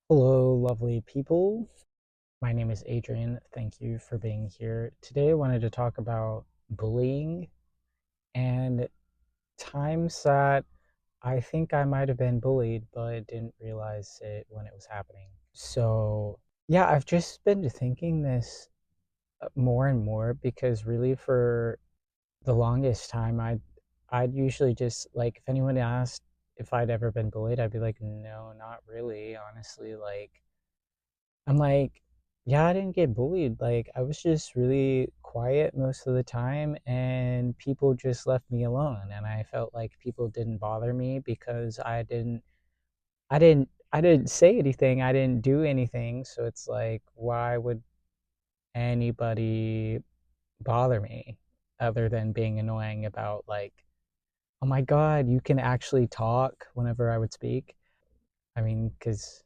Hello, lovely people. My name is Adrian. Thank you for being here. Today, I wanted to talk about bullying and times that I think I might have been bullied, but didn't realize it when it was happening. So, yeah, I've just been thinking this more and more because really for the longest time, I'd usually just like if anyone asked if I'd ever been bullied, I'd be like, no, not really, honestly. I'm like, yeah, I didn't get bullied. Like, I was just really quiet most of the time, and people just left me alone. And I felt like people didn't bother me because I didn't say anything. I didn't do anything. So it's like, why would anybody bother me other than being annoying about like, oh my God, you can actually talk whenever I would speak? Because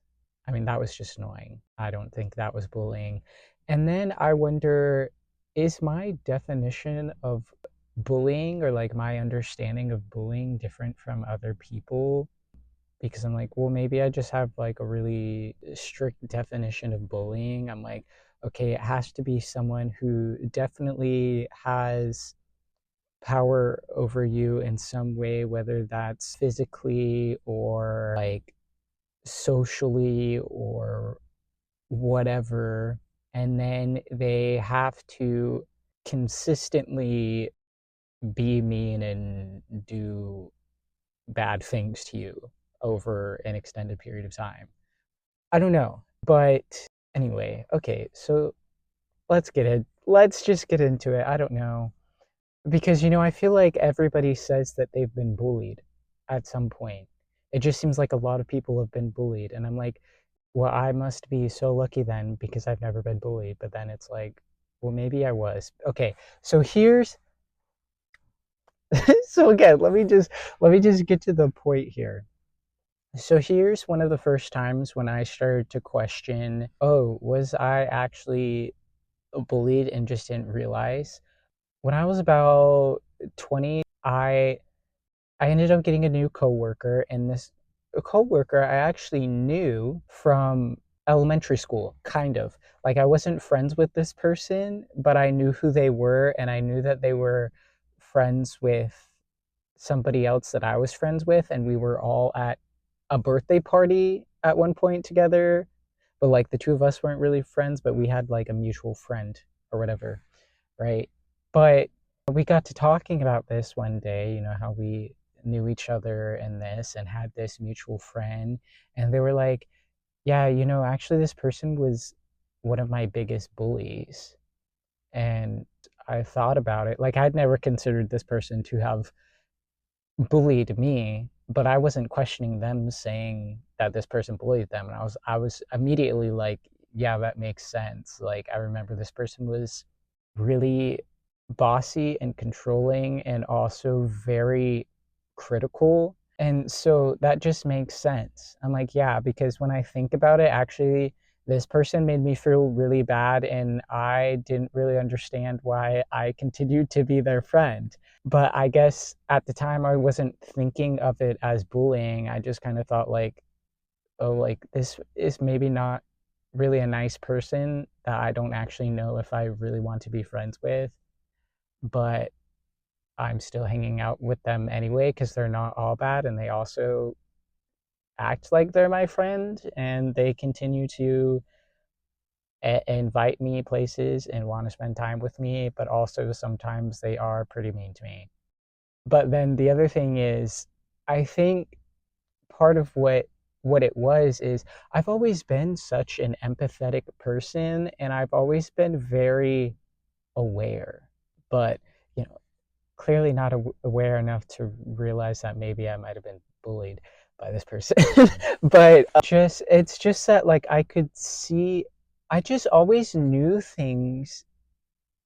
that was just annoying. I don't think that was bullying. And then I wonder, is my definition of bullying or like my understanding of bullying different from other people? Because I'm like, well, maybe I just have like a really strict definition of bullying. I'm like, okay, it has to be someone who definitely has power over you in some way, whether that's physically or like socially or whatever, and then they have to consistently be mean and do bad things to you over an extended period of time. I don't know, but anyway, okay, so let's just get into it. I don't know, because I feel like everybody says that they've been bullied at some point. It just seems like a lot of people have been bullied, and I'm like, well, I must be so lucky then because I've never been bullied. But then it's like, well, maybe I was. Okay, so here's so again, let me just get to the point here. So here's one of the first times when I started to question, oh, was I actually bullied and just didn't realize? When I was about 20, I ended up getting a new coworker, and this coworker I actually knew from elementary school, kind of. Like I wasn't friends with this person, but I knew who they were, and I knew that they were friends with somebody else that I was friends with, and we were all at a birthday party at one point together. But like the two of us weren't really friends, but we had like a mutual friend or whatever, right? But we got to talking about this one day, how we knew each other and this and had this mutual friend. And they were like, yeah, actually, this person was one of my biggest bullies. And I thought about it. Like, I'd never considered this person to have bullied me, but I wasn't questioning them saying that this person bullied them. And I was immediately like, yeah, that makes sense. Like, I remember this person was really bossy and controlling and also very critical. And so that just makes sense. I'm like, yeah, because when I think about it, actually, this person made me feel really bad, and I didn't really understand why I continued to be their friend. But I guess at the time, I wasn't thinking of it as bullying. I just kind of thought, like, oh, like this is maybe not really a nice person that I don't actually know if I really want to be friends with, but I'm still hanging out with them anyway because they're not all bad, and they also act like they're my friend, and they continue to invite me places and want to spend time with me, but also sometimes they are pretty mean to me. But then the other thing is, I think part of what it was is I've always been such an empathetic person, and I've always been very aware, but you know, clearly not aware enough to realize that maybe I might have been bullied by this person. But just it's just that like I could see, I just always knew things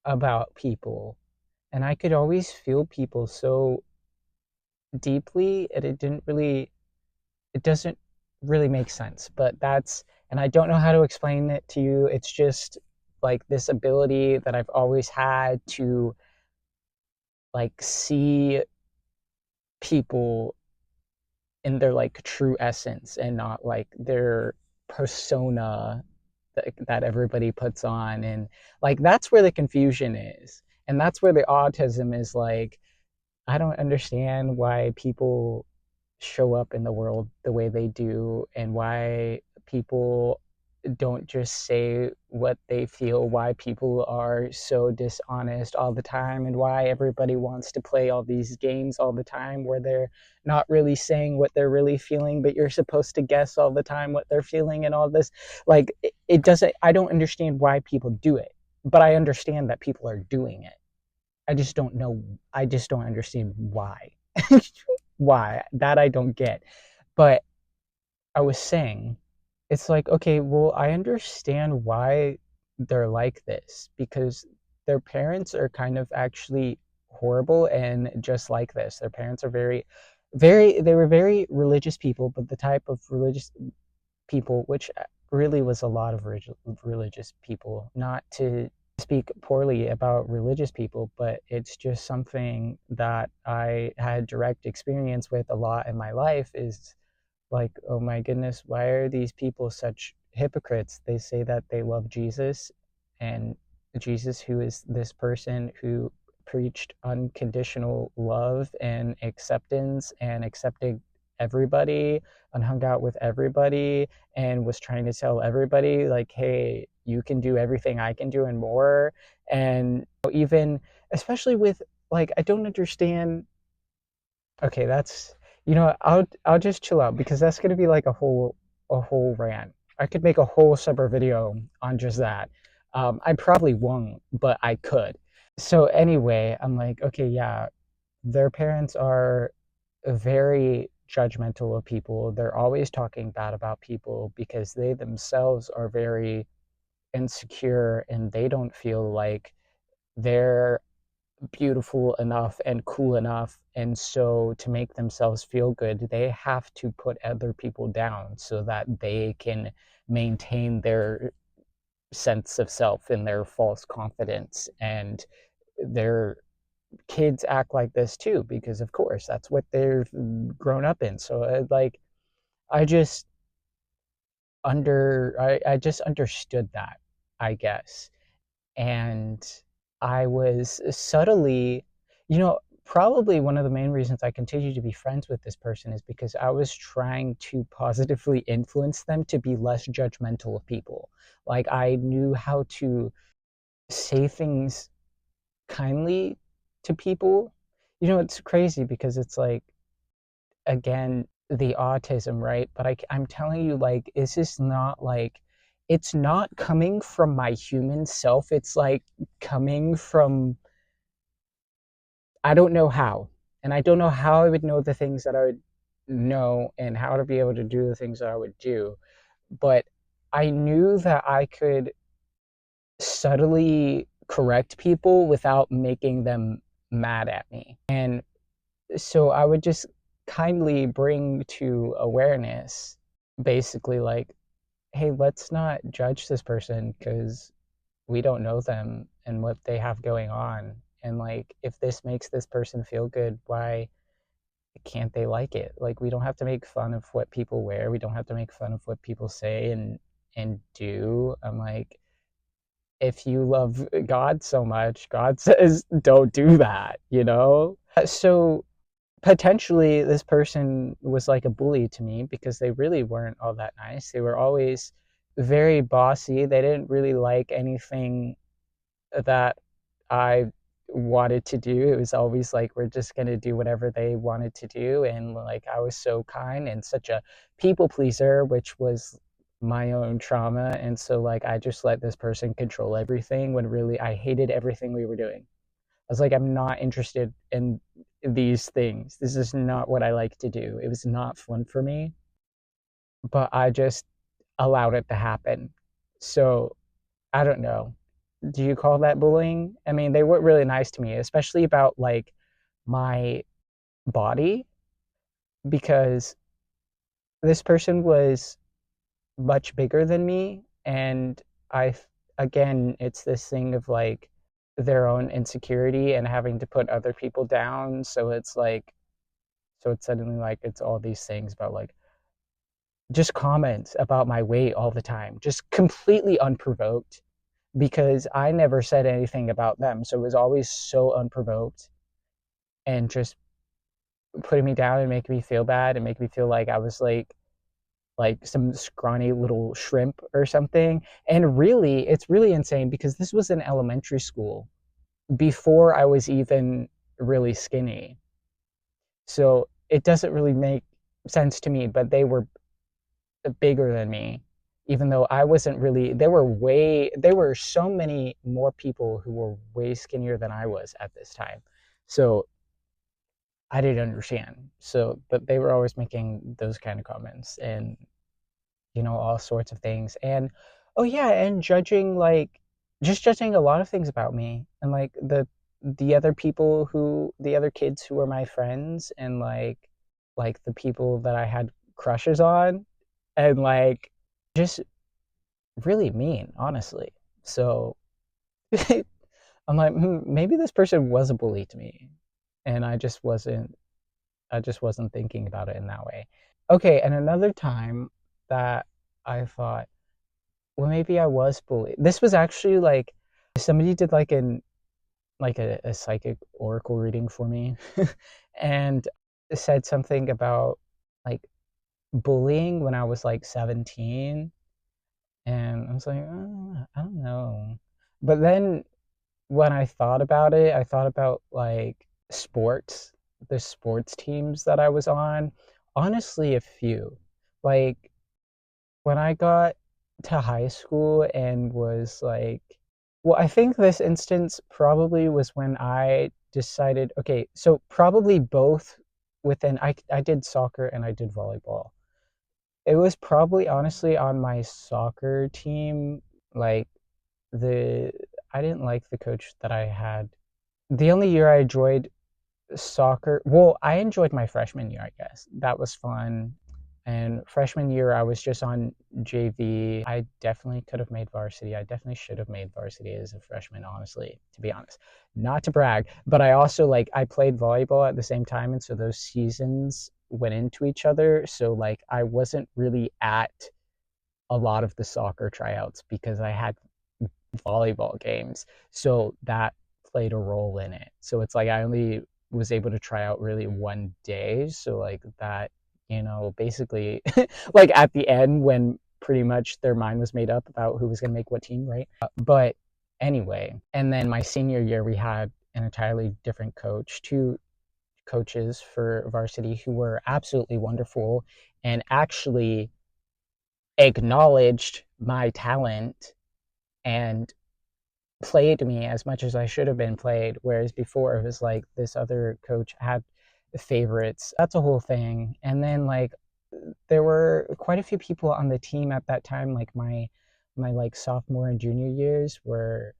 about people, and I could always feel people so deeply, and it doesn't really make sense, but that's, and I don't know how to explain it to you. It's just like this ability that I've always had to like see people in their like true essence and not like their persona that everybody puts on, and like that's where the confusion is, and that's where the autism is. Like, I don't understand why people show up in the world the way they do, and why people don't just say what they feel, why people are so dishonest all the time, and why everybody wants to play all these games all the time where they're not really saying what they're really feeling, but you're supposed to guess all the time what they're feeling and all this. Like, it doesn't, I don't understand why people do it, but I understand that people are doing it. I just don't know. I just don't understand why. Why? That I don't get. But I was saying, it's like, okay, well, I understand why they're like this, because their parents are kind of actually horrible and just like this. Their parents are they were very religious people, but the type of religious people, which really was a lot of religious people, not to speak poorly about religious people, but it's just something that I had direct experience with a lot in my life. Is like, oh my goodness, why are these people such hypocrites? They say that they love Jesus, and Jesus, who is this person who preached unconditional love and acceptance and accepted everybody and hung out with everybody and was trying to tell everybody, like, hey, you can do everything I can do and more. And even, especially with, like, I don't understand. Okay, that's, I'll just chill out, because that's gonna be like a whole rant. I could make a whole separate video on just that. I probably won't, but I could. So anyway, I'm like, okay, yeah, their parents are very judgmental of people. They're always talking bad about people because they themselves are very insecure, and they don't feel like they're beautiful enough and cool enough, and so to make themselves feel good they have to put other people down so that they can maintain their sense of self and their false confidence. And their kids act like this too, because of course that's what they're grown up in. So like, I just I just understood that, I guess. And I was subtly, probably one of the main reasons I continue to be friends with this person is because I was trying to positively influence them to be less judgmental of people. Like, I knew how to say things kindly to people. It's crazy because it's like, again, the autism, right? But I'm telling you, like, it's just not like, it's not coming from my human self. It's like coming from, I don't know how. And I don't know how I would know the things that I would know and how to be able to do the things that I would do. But I knew that I could subtly correct people without making them mad at me. And so I would just kindly bring to awareness, basically, like, hey, let's not judge this person because we don't know them and what they have going on. And like, if this makes this person feel good, why can't they like it? Like, we don't have to make fun of what people wear. We don't have to make fun of what people say and do. I'm like, if you love God so much, God says don't do that. So potentially this person was like a bully to me because they really weren't all that nice. They were always very bossy. They didn't really like anything that I wanted to do. It was always like, we're just going to do whatever they wanted to do. And like, I was so kind and such a people pleaser, which was my own trauma. And so, like, I just let this person control everything when really I hated everything we were doing. I was like, I'm not interested in these things. This is not what I like to do. It was not fun for me, but I just allowed it to happen. So I don't know. Do you call that bullying? I mean, they were really nice to me, especially about like my body, because this person was much bigger than me. And I, again, it's this thing of like their own insecurity and having to put other people down. So it's like, so it's suddenly like, it's all these things about like, just comments about my weight all the time, just completely unprovoked because I never said anything about them. So it was always so unprovoked and just putting me down and making me feel bad and make me feel like I was like some scrawny little shrimp or something. And really, it's really insane because this was in elementary school before I was even really skinny. So it doesn't really make sense to me, but they were bigger than me, even though I wasn't really, there were so many more people who were way skinnier than I was at this time. So I didn't understand. So, but they were always making those kind of comments and, all sorts of things. And, oh yeah, and judging, like, just judging a lot of things about me and like the other kids who were my friends and like the people that I had crushes on and like just really mean, honestly. So I'm like, maybe this person was a bully to me, and I just wasn't thinking about it in that way. Okay, and another time that I thought, well, maybe I was bullied. This was actually like somebody did a psychic oracle reading for me, and said something about like bullying when I was like 17. And I was like, I don't know. But then when I thought about it, I thought about like sports, the sports teams that I was on. Honestly, a few. Like when I got to high school and was like, well, I think this instance probably was when I decided, okay, so probably both within, I did soccer and I did volleyball. It was probably honestly on my soccer team, like the I didn't like the coach that I had. The only year I enjoyed soccer, well, I enjoyed my freshman year, I guess. That was fun. And freshman year, I was just on JV. I definitely could have made varsity. I definitely should have made varsity as a freshman, honestly, to be honest. Not to brag, but I also I played volleyball at the same time. And so those seasons went into each other. So like I wasn't really at a lot of the soccer tryouts because I had volleyball games. So that played a role in it. So it's like I only was able to try out really one day. So like that, basically like at the end when pretty much their mind was made up about who was going to make what team, right? But anyway, and then my senior year, we had an entirely different coach, two coaches for varsity who were absolutely wonderful and actually acknowledged my talent and played me as much as I should have been played. Whereas before it was like this other coach had favorites. That's a whole thing. And then like there were quite a few people on the team at that time, like my like sophomore and junior years, where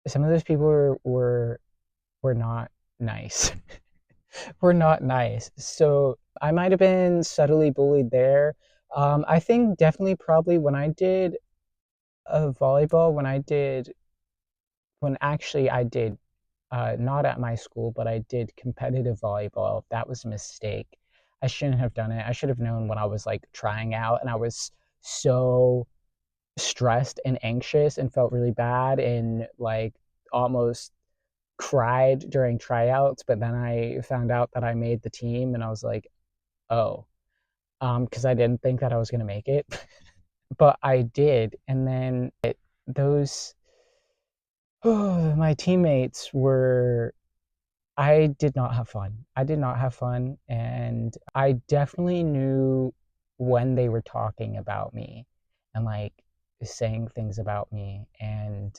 some of those people were not nice. Were not nice. So I might have been subtly bullied there. I think definitely probably when I did volleyball, when actually I did not at my school, but I did competitive volleyball. That was a mistake. I shouldn't have done it. I should have known when I was like trying out and I was so stressed and anxious and felt really bad and like almost cried during tryouts. But then I found out that I made the team and I was like, oh, because I didn't think that I was going to make it. But I did. And then those, oh, my teammates were I did not have fun. I did not have fun, and I definitely knew when they were talking about me and like saying things about me, and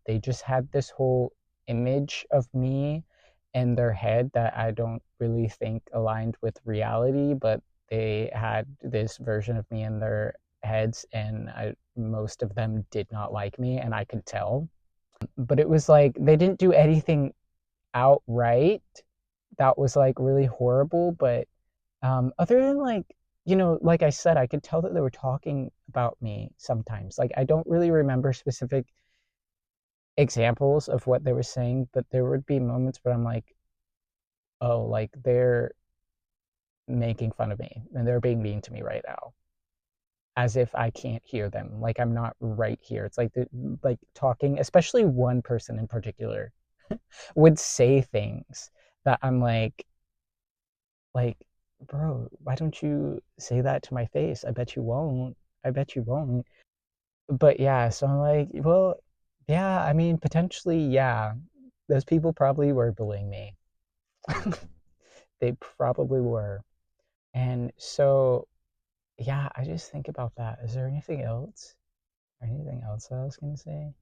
they just had this whole image of me in their head that I don't really think aligned with reality, but they had this version of me in their heads, and most of them did not like me, and I could tell. But it was like they didn't do anything outright that was like really horrible. But other than like, like I said, I could tell that they were talking about me sometimes. Like I don't really remember specific examples of what they were saying, but there would be moments where I'm like, oh, like making fun of me and they're being mean to me right now, as if I can't hear them, like I'm not right here. It's like like talking, especially one person in particular would say things that I'm like, bro, why don't you say that to my face? I bet you won't. I bet you won't. But yeah, so I'm like, well, yeah, I mean, potentially, yeah, those people probably were bullying me. They probably were. And so, yeah, I just think about that. Is there anything else? Anything else that I was gonna say?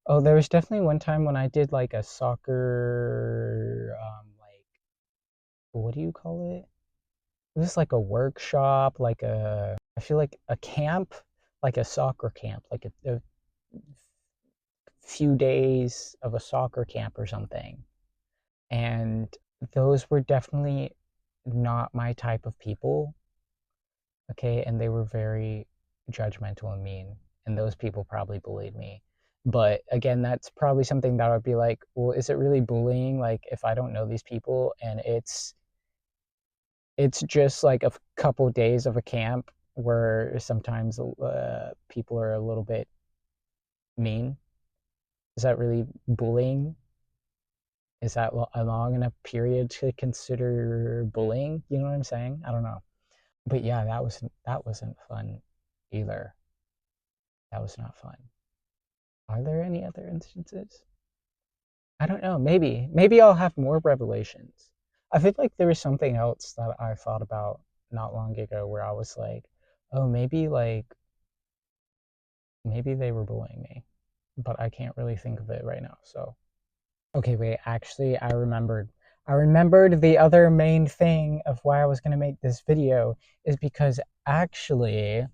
Oh, there was definitely one time when I did like a soccer, like, what do you call it? It was like a workshop, like I feel like a camp, like a soccer camp, like a few days of a soccer camp or something. And those were definitely not my type of people. Okay. And they were very judgmental and mean. And those people probably bullied me. But again, that's probably something that I would be like, well, is it really bullying? Like, if I don't know these people and it's just like a couple days of a camp where sometimes people are a little bit mean. Is that really bullying? Is that a long enough period to consider bullying? You know what I'm saying? I don't know. But yeah, that wasn't fun either. That was not fun. Are there any other instances? I don't know. Maybe I'll have more revelations. I feel like there was something else that I thought about not long ago where I was like, oh, maybe they were bullying me, but I can't really think of it right now. So, okay, wait, actually, I remembered. I remembered the other main thing of why I was going to make this video is because actually,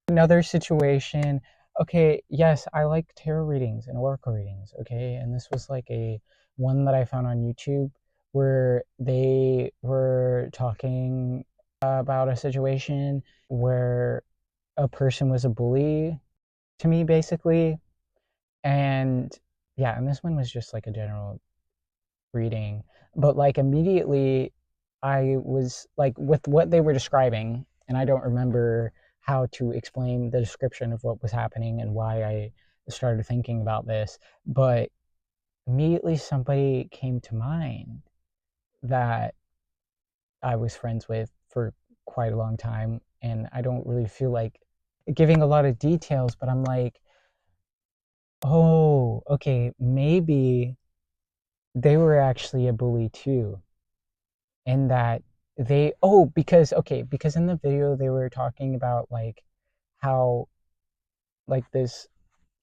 another situation. Okay, yes, I like tarot readings and oracle readings, okay? And this was like a one that I found on YouTube where they were talking about a situation where a person was a bully to me basically. And yeah, and this one was just like a general reading, but like immediately I was like with what they were describing, and I don't remember how to explain the description of what was happening and why I started thinking about this, but immediately somebody came to mind that I was friends with for quite a long time, and I don't really feel like giving a lot of details, but I'm like, oh, okay, maybe they were actually a bully too. And that they because okay, because in the video they were talking about like how like this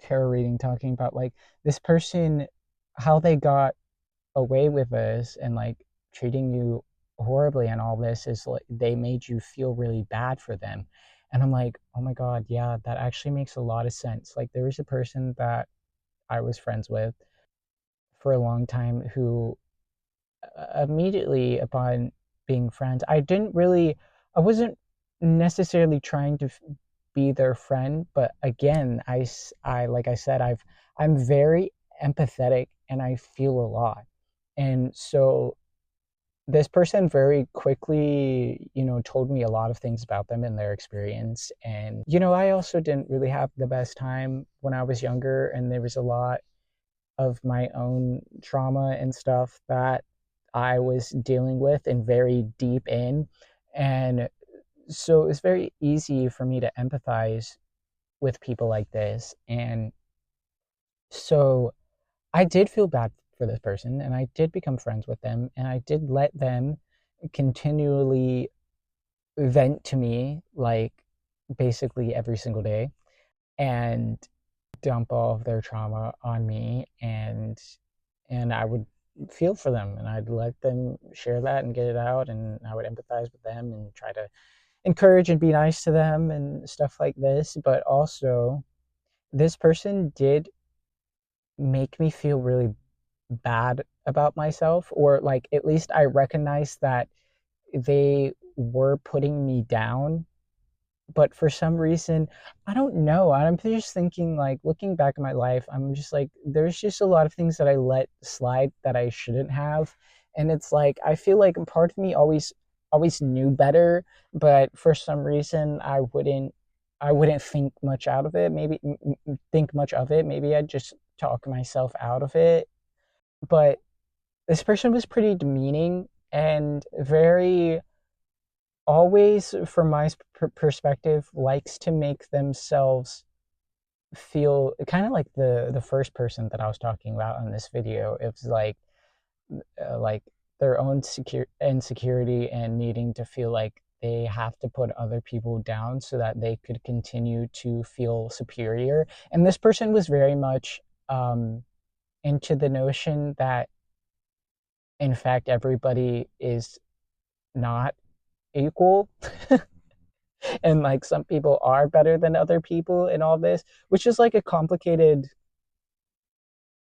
tarot reading talking about like this person, how they got away with this and like treating you horribly and all this is like they made you feel really bad for them. And I'm like, oh my god, yeah, that actually makes a lot of sense. Like there was a person that I was friends with for a long time who immediately upon being friends, I wasn't necessarily trying to be their friend, but again, like I said, I'm very empathetic and I feel a lot. And so this person very quickly, told me a lot of things about them and their experience. And, I also didn't really have the best time when I was younger, and there was a lot of my own trauma and stuff that I was dealing with and very deep in. And so it's very easy for me to empathize with people like this. And so I did feel bad for this person and I did become friends with them and I did let them continually vent to me like basically every single day and dump all of their trauma on me, and I would feel for them and I'd let them share that and get it out, and I would empathize with them and try to encourage and be nice to them and stuff like this. But also, this person did make me feel really bad about myself, or like at least I recognized that they were putting me down, but for some reason, I don't know. I'm just thinking, like, looking back at my life, I'm just like, there's just a lot of things that I let slide that I shouldn't have. And it's like, I feel like part of me always knew better, but for some reason I wouldn't think much out of it. Maybe think much of it. Maybe I'd just talk myself out of it. But this person was pretty demeaning and very always, from my perspective, likes to make themselves feel kind of like the first person that I was talking about in this video. It was like their own insecurity and needing to feel like they have to put other people down so that they could continue to feel superior. And this person was very much into the notion that, in fact, everybody is not equal. And like some people are better than other people in all this, which is like a complicated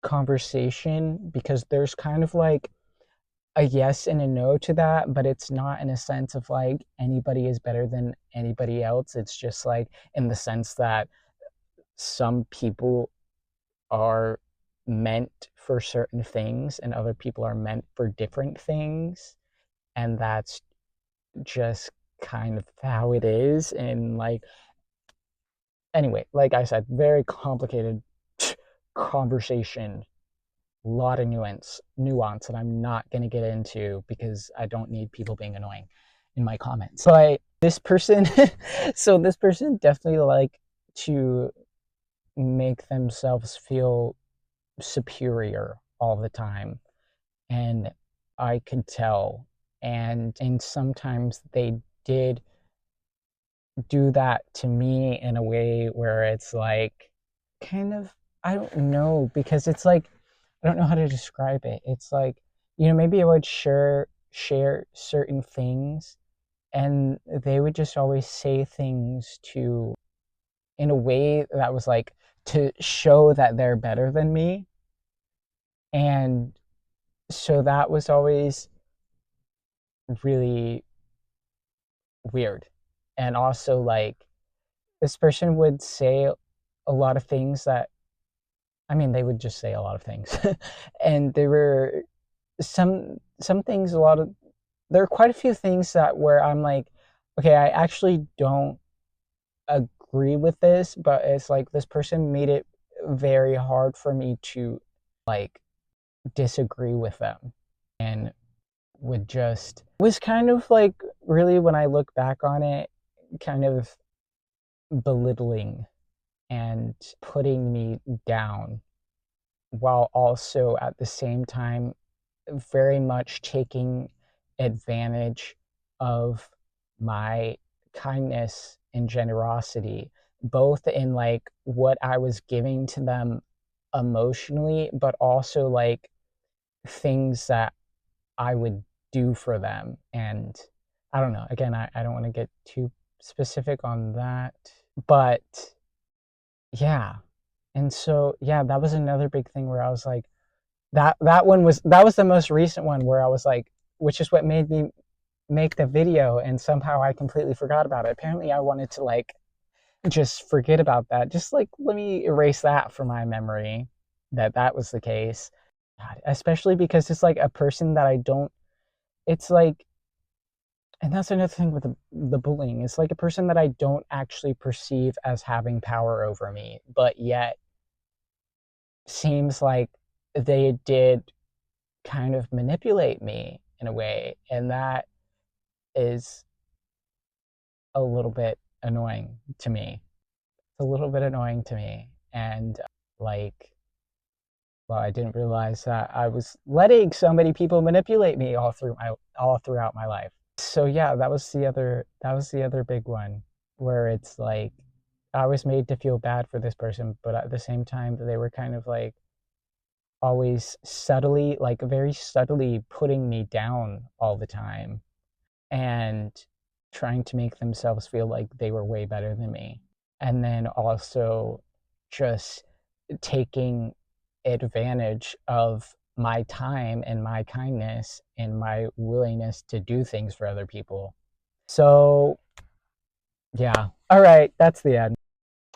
conversation because there's kind of like a yes and a no to that, but it's not in a sense of like anybody is better than anybody else. It's just like in the sense that some people are meant for certain things and other people are meant for different things. And that's just kind of how it is. And like, anyway, like I said, very complicated conversation, a lot of nuance that I'm not going to get into because I don't need people being annoying in my comments. But this person, so this person definitely like to make themselves feel superior all the time. And I could tell. And sometimes they did do that to me in a way where it's like kind of, I don't know, because it's like I don't know how to describe it. It's like, maybe I would share certain things and they would just always say things to in a way that was like to show that they're better than me. And so that was always really weird. And also like this person would say a lot of things that, I mean, they would just say a lot of things. And there were some things, there are quite a few things that where I'm like, okay, I actually don't agree with this, but it's like this person made it very hard for me to like disagree with them, and would just was kind of like, really, when I look back on it, kind of belittling and putting me down, while also at the same time very much taking advantage of my kindness and generosity, both in like what I was giving to them emotionally, but also like things that I would do for them. And I don't know, again, I don't want to get too specific on that, but yeah. And so, yeah, that was another big thing where I was like, that was the most recent one where I was like, which is what made me make the video, and somehow I completely forgot about it. Apparently I wanted to like just forget about that. Just like, let me erase that from my memory, that was the case. God, especially because it's like a person that I don't, it's like, and that's another thing with the bullying. It's like a person that I don't actually perceive as having power over me, but yet seems like they did kind of manipulate me in a way, and that is a little bit annoying to me. It's a little bit annoying to me, and like, well, I didn't realize that I was letting so many people manipulate me all throughout my life. So yeah, that was the other big one, where it's like I was made to feel bad for this person, but at the same time they were kind of like always subtly, like very subtly putting me down all the time and trying to make themselves feel like they were way better than me. And then also just taking advantage of my time and my kindness and my willingness to do things for other people. So, yeah. All right, that's the end.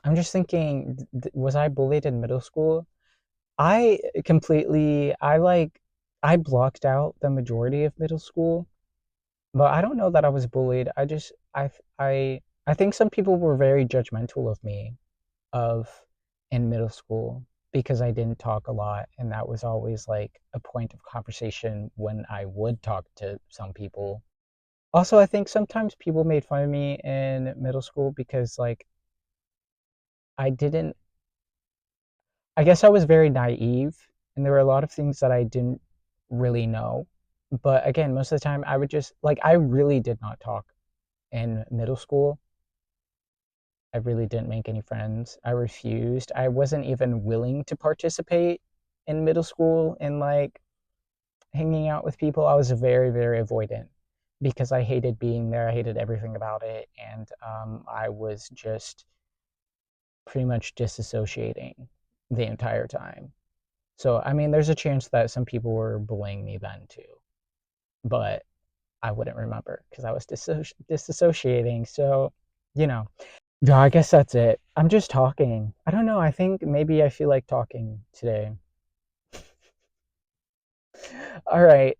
I'm just thinking, was I bullied in middle school? I blocked out the majority of middle school. But I don't know that I was bullied. I think some people were very judgmental of me of in middle school because I didn't talk a lot, and that was always like a point of conversation when I would talk to some people. Also, I think sometimes people made fun of me in middle school because like I didn't I guess I was very naive and there were a lot of things that I didn't really know. But again, most of the time I would just like I really did not talk in middle school. I really didn't make any friends. I refused. I wasn't even willing to participate in middle school in like hanging out with people. I was very, very avoidant because I hated being there. I hated everything about it. And I was just pretty much disassociating the entire time. So, I mean, there's a chance that some people were bullying me then too, but I wouldn't remember because I was disassociating. So, you know, yeah, I guess that's it. I'm just talking. I don't know. I think maybe I feel like talking today. All right.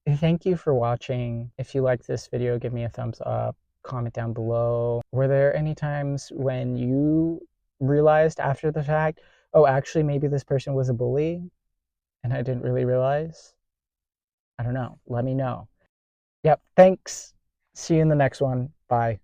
Thank you for watching. If you liked this video, give me a thumbs up, comment down below. Were there any times when you realized after the fact, oh, actually, maybe this person was a bully and I didn't really realize? I don't know. Let me know. Yep. Thanks. See you in the next one. Bye.